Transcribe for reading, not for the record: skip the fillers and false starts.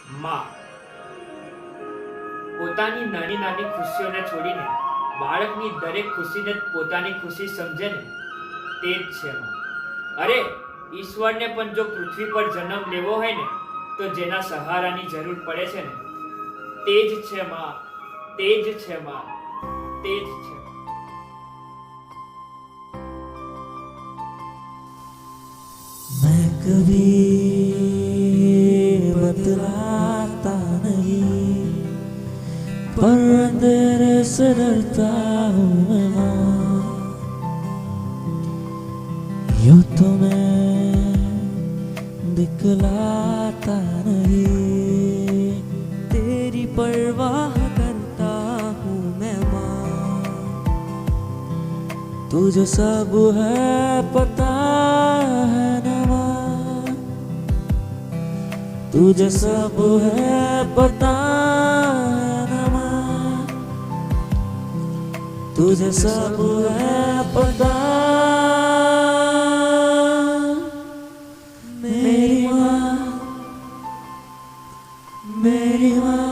માં પોતાની નાની નાની ખુશીઓને છોડીને બાળકની દરેક ખુશીને પોતાની ખુશી સમજે ને તે જ છે માં. અરે ઈશ્વરને પણ જો પૃથ્વી પર જન્મ લેવો હોય ને તો જેના સહારાની જરૂર પડે છે ને તે જ છે માં, તે જ છે માં, તે જ છે. मैं कभी बतलाता नहीं पर अंधेरे से डरता हूँ मैं माँ. यूं तो मैं दिखलाता नहीं तेरी परवाह करता हूँ मैं माँ. तुझे सब है पता है ना माँ, तुझे सब है पता है ना माँ, तुझे सब है पता. मेरी माँ, मेरी माँ.